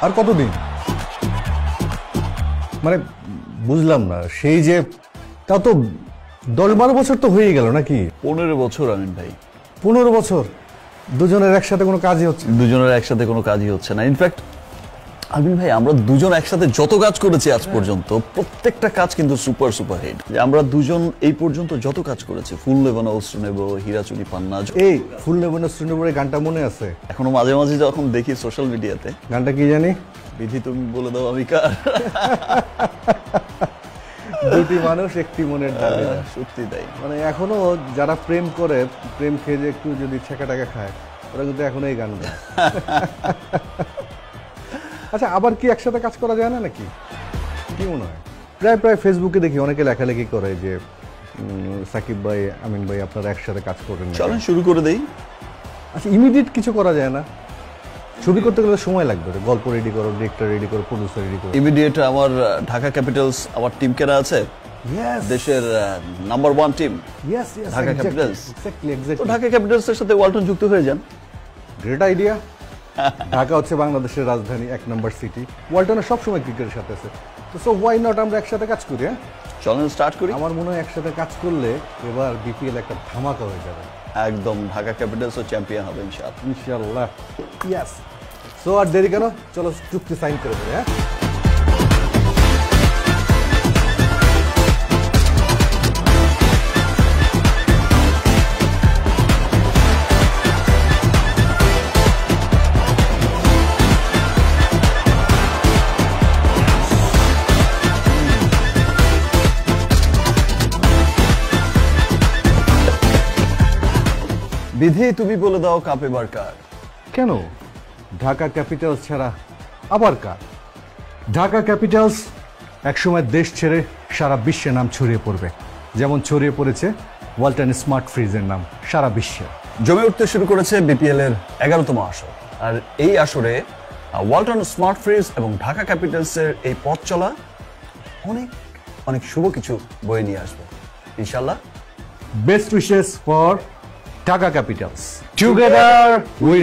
আর কতদিন? মানে বুঝলাম না, সেই যে তা তো 10-12 বছর তো হয়ে গেল নাকি? 15 বছর আমিন ভাই। 15 বছর দুজনের একসাথে কোনো কাজই হচ্ছে? দুজনের একসাথে কোনো কাজই হচ্ছে না। ইনফ্যাক্ট আমিন ভাই, আমরা দুজন একসাথে যত কাজ করেছি আজ পর্যন্ত, প্রত্যেকটা কাজ কিন্তু সুপার হিট। যে আমরা দুজন এই পর্যন্ত যত কাজ করেছি, ফুল নেব না অস্ত্র নেব, হীরাচুরি পান্না, এই ফুল নেব না অস্ত্র নেব এই গানটা মনে আছে? এখনো মাঝে মাঝে যখন দেখি সোশ্যাল মিডিয়াতে। গানটা কি জানি? বিধি তুমি বলে দাও আমি কার। দুটি মানুষ একটি মনের দাবি। সত্যি তাই। মানে এখনো যারা প্রেম করে, প্রেম খেয়ে যে একটু যদি ছেঁকা টাকা খায়, ওরা কিন্তু এখনো এই গান গায়। আচ্ছা, আবার কি একসাথে কাজ করা যায় না নাকি? কি মনে হয়? প্রায় ফেসবুকে দেখি অনেকে লেখালেখি করে যে সাকিব ভাই, আমিন ভাই আপনারা একসাথে কাজ করবেন। চলেন শুরু করে দেই। আচ্ছা, ইমিডিয়েট কিছু করা যায় না? ছবি করতে গেলে সময় লাগবে, গল্প রেডি করো, ডিরেক্টর রেডি করো, প্রডিউসার রেডি করো। ইমিডিয়েট আমার ঢাকা ক্যাপিটালস, আমার টিম কেনা আছে, দেশের নাম্বার 1 টিম ঢাকা ক্যাপিটালস। তো ঢাকা ক্যাপিটালস এর সাথে ওয়ালটন যুক্ত হয়ে যান। Great idea. ঢাকা হচ্ছে বাংলাদেশের রাজধানী, 1 নম্বর সিটি। ওয়ালটনের সবসময় ক্রিকেটের সাথে আছে, তো সো হোয়াই নট আমরা একসাথে কাজ করি। হ্যাঁ চলেন স্টার্ট করি। আমার মনে হয় একসাথে কাজ করলে এবার বিপিএল একটা ধামাকা হয়ে যাবে। একদম ঢাকা ক্যাপিটালসও চ্যাম্পিয়ন হবে ইনশাআল্লাহ। ইনশাআল্লাহ। ইয়েস। সো আর দেরি কেন, চলো চুক্তি সাইন করে দেবে। হ্যাঁ বিধি তুমি বলে দাও কাপ এবার কার? কেন ঢাকা ক্যাপিটালস ছাড়া আবার কার? ঢাকা ক্যাপিটালস একসময় দেশ ছেড়ে সারা বিশ্বে নাম ছড়িয়ে পড়বে, যেমন ছড়িয়ে পড়েছে ওয়ালটন স্মার্ট ফ্রিজের নাম সারা বিশ্বে। জমে উঠতে শুরু করেছে বিপিএল এর 11তম আসর। আর এই আসরে ওয়ালটন স্মার্ট ফ্রিজ এবং ঢাকা ক্যাপিটালসের এই পথ চলা অনেক অনেক শুভ কিছু বয়ে নিয়ে আসবে ইনশাআল্লাহ। Best wishes for Dhaka Capitals. Together we